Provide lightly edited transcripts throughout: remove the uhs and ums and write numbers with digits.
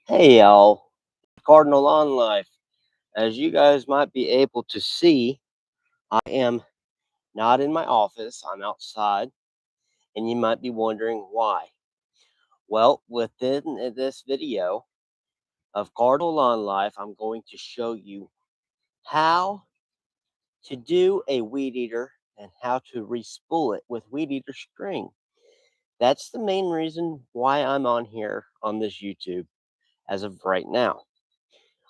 Hey y'all, Cardinal on life. As you guys might be able to see, I am not in my office, I'm outside, and you might be wondering why. Well, within this video of Cardinal on life, I'm going to show you how to do a weed eater and how to respool it with weed eater string. That's the main reason why I'm on here on this YouTube as of right now.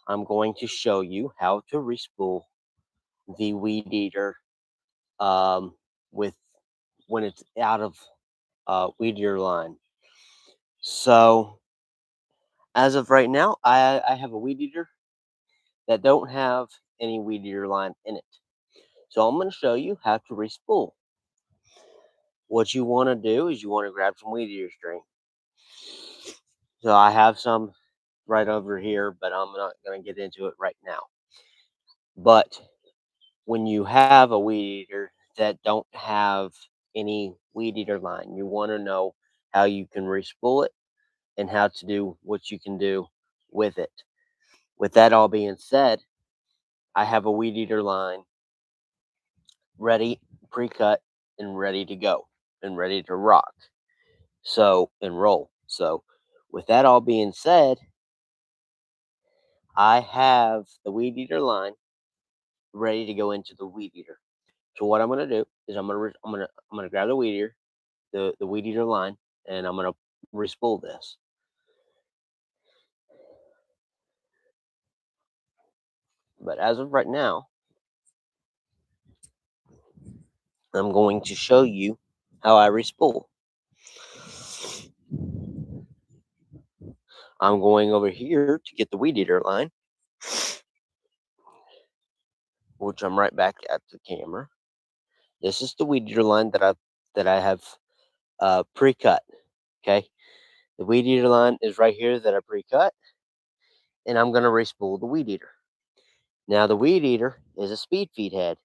I'm going to show you how to respool the weed eater um, with when it's out of weed eater line. So as of right now, I have a weed eater that don't have any weed eater line in it. So I'm going to show you how to respool. What you want to do is you want to grab some weed eater string. So I have some right over here, but I'm not going to get into it right now. But when you have a weed eater that don't have any weed eater line, you want to know how you can respool it and how to do what you can do with it. With that all being said, I have a weed eater line ready, pre-cut, and ready to go, and ready to rock. So, and roll. So, with that all being said, I have the weed eater line ready to go into the weed eater. So what I'm gonna do is I'm gonna grab the weed eater, the weed eater line, and I'm gonna respool this. But as of right now, I'm going to show you how I respool. I'm going over here to get the weed eater line, which I'm right back at the camera. This is the weed eater line that I have pre-cut. Okay, the weed eater line is right here that I pre-cut, and I'm gonna respool the weed eater. Now the weed eater is a speed feed head.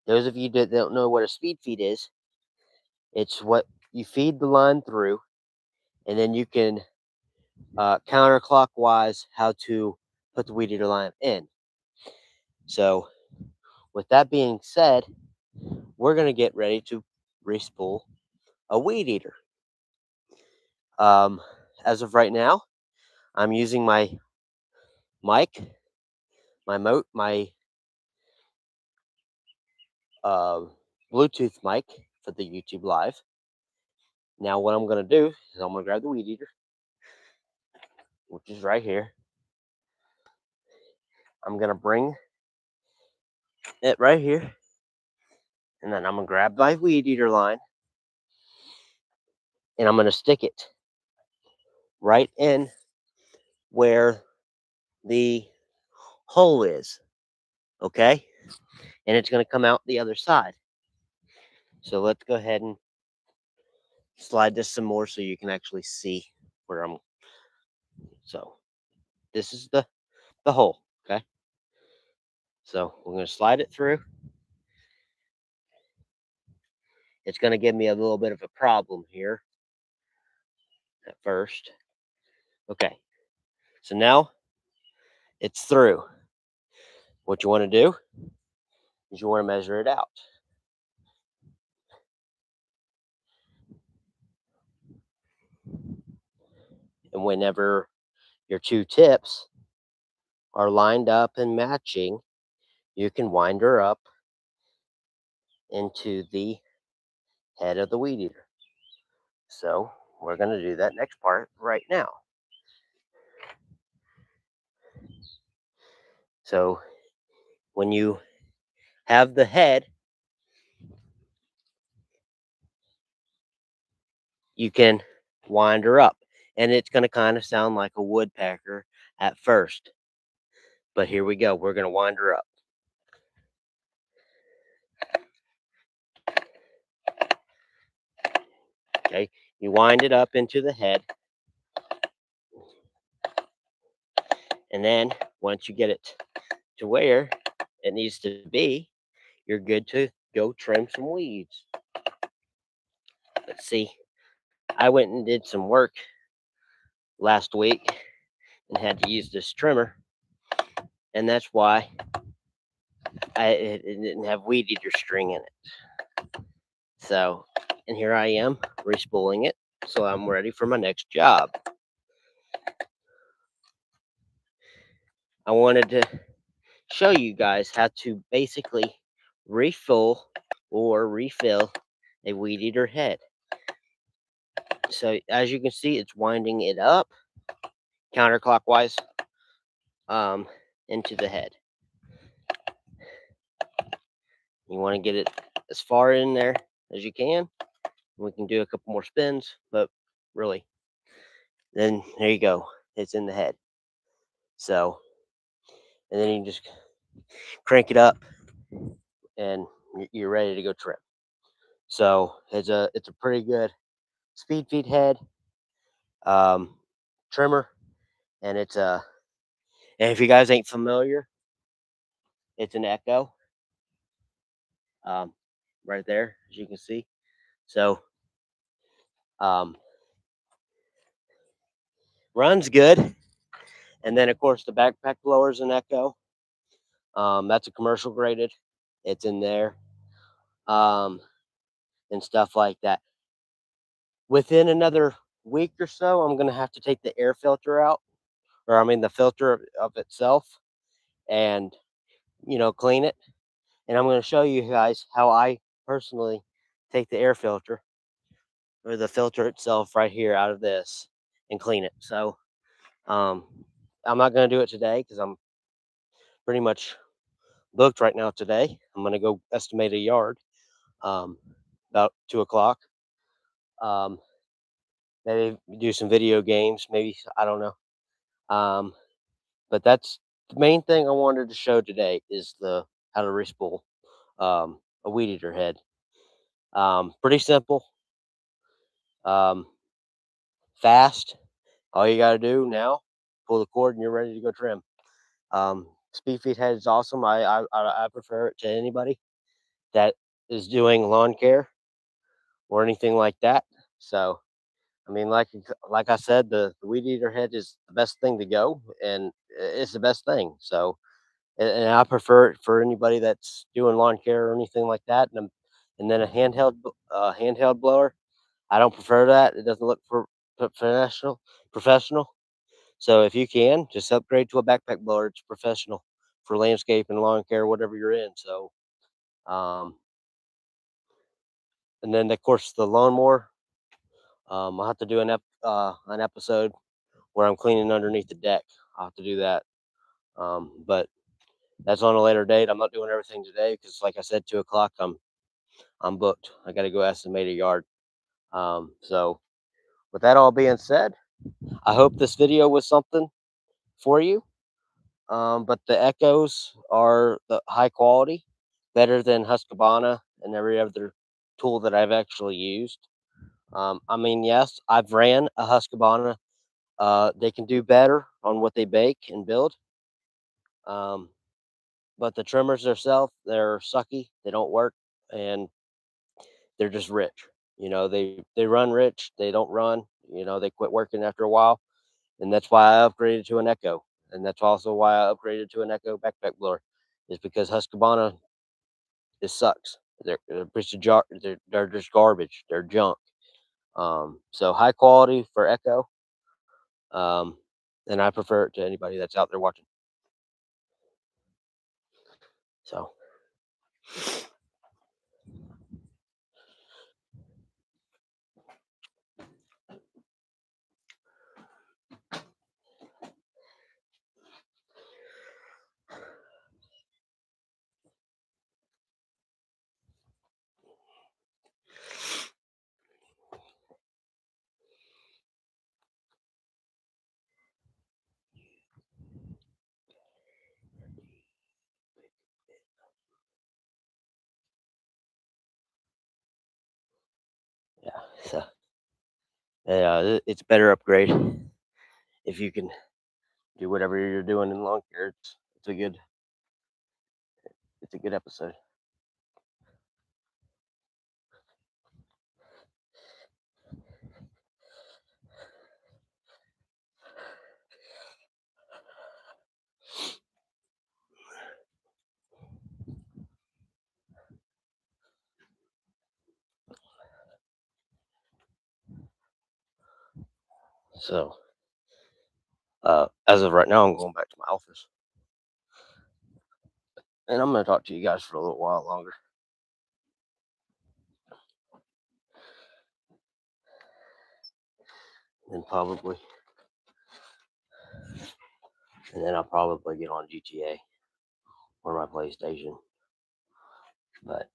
Those of you that don't know what a speed feed is, it's what you feed the line through, and then you can counterclockwise how to put the weed eater line in. So, with that being said, we're going to get ready to respool a weed eater. As of right now, I'm using my mic, my Bluetooth mic for the YouTube Live. Now, what I'm going to do is I'm going to grab the weed eater, which is right here. I'm going to bring it right here, and then I'm going to grab my weed eater line, and I'm going to stick it right in where the hole is, okay? And it's going to come out the other side. So let's go ahead and slide this some more so you can actually see where I'm. So this is the hole, okay? So we're going to slide it through. It's going to give me a little bit of a problem here at first. Okay, so now it's through. What you want to do is you want to measure it out. And whenever your two tips are lined up and matching, you can wind her up into the head of the weed eater. So we're going to do that next part right now. So when you have the head, you can wind her up. And it's going to kind of sound like a woodpecker at first. But here we go. We're going to wind her up. Okay. You wind it up into the head. And then once you get it to where it needs to be, you're good to go trim some weeds. Let's see. I went and did some work last week and had to use this trimmer, and that's why it didn't have weed eater string in it. So, and here I am respooling it, so I'm ready for my next job. I wanted to show you guys how to basically refill or refill a weed eater head. So as you can see, it's winding it up counterclockwise into the head. You want to get it as far in there as you can. We can do a couple more spins, but really, then there you go. It's in the head. So, and then you just crank it up, and you're ready to go trim. So it's a pretty good speed feed head trimmer, and it's a and if you guys ain't familiar, it's an Echo right there, as you can see. So um, runs good, and then of course the backpack blower is an Echo. That's a commercial graded. It's in there, and stuff like that. Within another week or so, I'm gonna have to take the air filter out, or I mean the filter of itself, and clean it. And I'm gonna show you guys how I personally take the air filter or the filter itself right here out of this and clean it. So um, I'm not gonna do it today because I'm pretty much booked right now today. I'm gonna go estimate a yard um, about 2 o'clock. Maybe do some video games. Maybe I don't know. But that's the main thing I wanted to show today is the how to respool a weed eater head. Pretty simple, um, fast. All you got to do now, pull the cord, and you're ready to go trim. Speed feed head is awesome. I prefer it to anybody that is doing lawn care or anything like that. So I mean, like I said, the weed eater head is the best thing to go, and it's the best thing. So, and I prefer it for anybody that's doing lawn care or anything like that. And then a handheld blower. I don't prefer that. It doesn't look professional. Professional. So if you can, just upgrade to a backpack blower. It's professional for landscape and lawn care, whatever you're in. So, um, and then of course the lawnmower. I'll have to do an episode where I'm cleaning underneath the deck. I'll have to do that. But that's on a later date. I'm not doing everything today because, like I said, 2 o'clock. I'm booked. I got to go estimate a yard. So with that all being said, I hope this video was something for you. But the Echoes are the high quality, better than Husqvarna and every other tool that I've actually used. I mean, yes, I've ran a Husqvarna. They can do better on what they bake and build. Um, but the trimmers themselves, they're sucky. They don't work, and they're just rich. They run rich. They don't run. They quit working after a while, and that's why I upgraded to an Echo, and that's also why I upgraded to an Echo backpack blower, is because Husqvarna it sucks. They're a piece of jar. They're just garbage. They're junk. So high quality for Echo. Um, and I prefer it to anybody that's out there watching. So yeah, so yeah, it's a better upgrade if you can do whatever you're doing in lawn care. It's a good episode. So, as of right now, I'm going back to my office, and I'm going to talk to you guys for a little while longer. And probably, and then I'll probably get on GTA or my PlayStation. But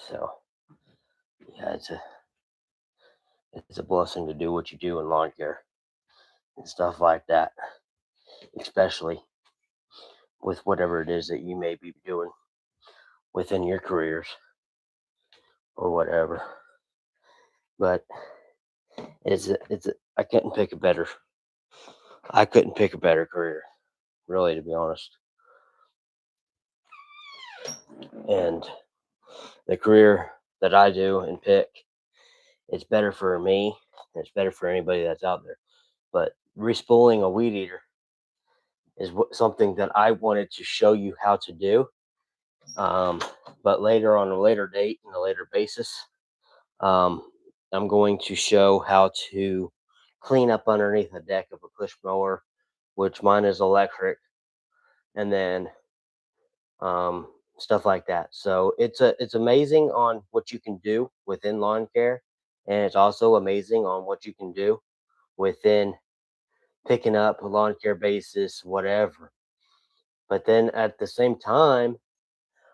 so, yeah, it's a blessing to do what you do in lawn care and stuff like that, especially with whatever it is that you may be doing within your careers or whatever. But I couldn't pick a better career, really, to be honest. And the career that I do and pick, it's better for me. It's better for anybody that's out there. But respooling a weed eater is something that I wanted to show you how to do. Um, but later on a later date and a later basis, um, I'm going to show how to clean up underneath the deck of a push mower, which mine is electric, and then stuff like that. So it's amazing on what you can do within lawn care, and it's also amazing on what you can do within picking up a lawn care basis, whatever. But then at the same time,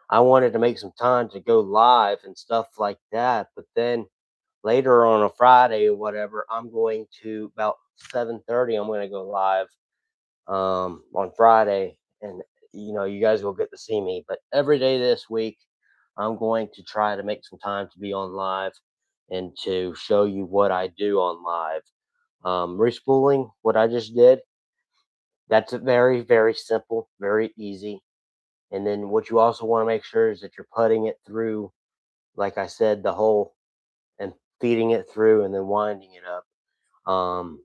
I wanted to make some time to go live and stuff like that. But then later on a Friday or whatever, I'm going to about 7:30. I'm going to go live on Friday, and you guys will get to see me. But every day this week, I'm going to try to make some time to be on live and to show you what I do on live. Respooling, what I just did, that's a very, very simple, very easy. And then what you also want to make sure is that you're putting it through, like I said, the hole and feeding it through and then winding it up. Um,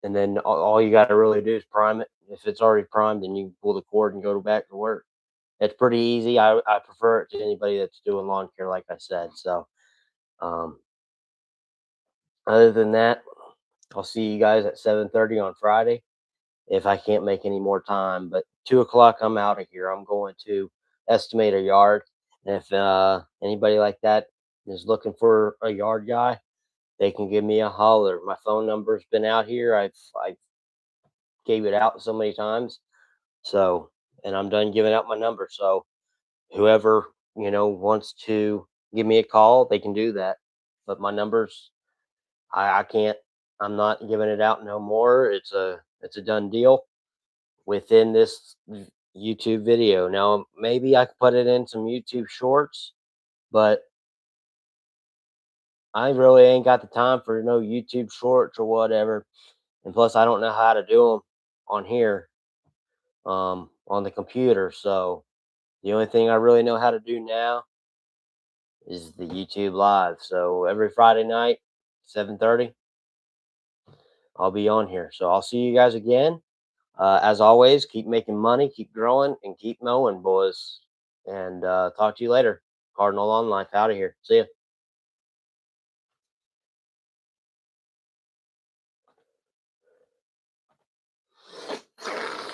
and then all you got to really do is prime it. If it's already primed, then you pull the cord and go back to work. It's pretty easy. I prefer it to anybody that's doing lawn care, like I said. So, um, other than that, I'll see you guys at 7:30 on Friday if I can't make any more time. But 2 o'clock, I'm out of here. I'm going to estimate a yard. And if anybody like that is looking for a yard guy, they can give me a holler. My phone number's been out here. I gave it out so many times. So, and I'm done giving out my number. So, whoever wants to give me a call, they can do that. But my numbers, I can't. I'm not giving it out no more. It's a done deal within this YouTube video. Now, maybe I could put it in some YouTube shorts, but I really ain't got the time for no YouTube shorts or whatever. And plus, I don't know how to do them on here, on the computer. So the only thing I really know how to do now is the YouTube live. So every Friday night, 7:30, I'll be on here. So I'll see you guys again. As always, keep making money, keep growing, and keep mowing, boys. And talk to you later. Cardinal on life out of here. See ya.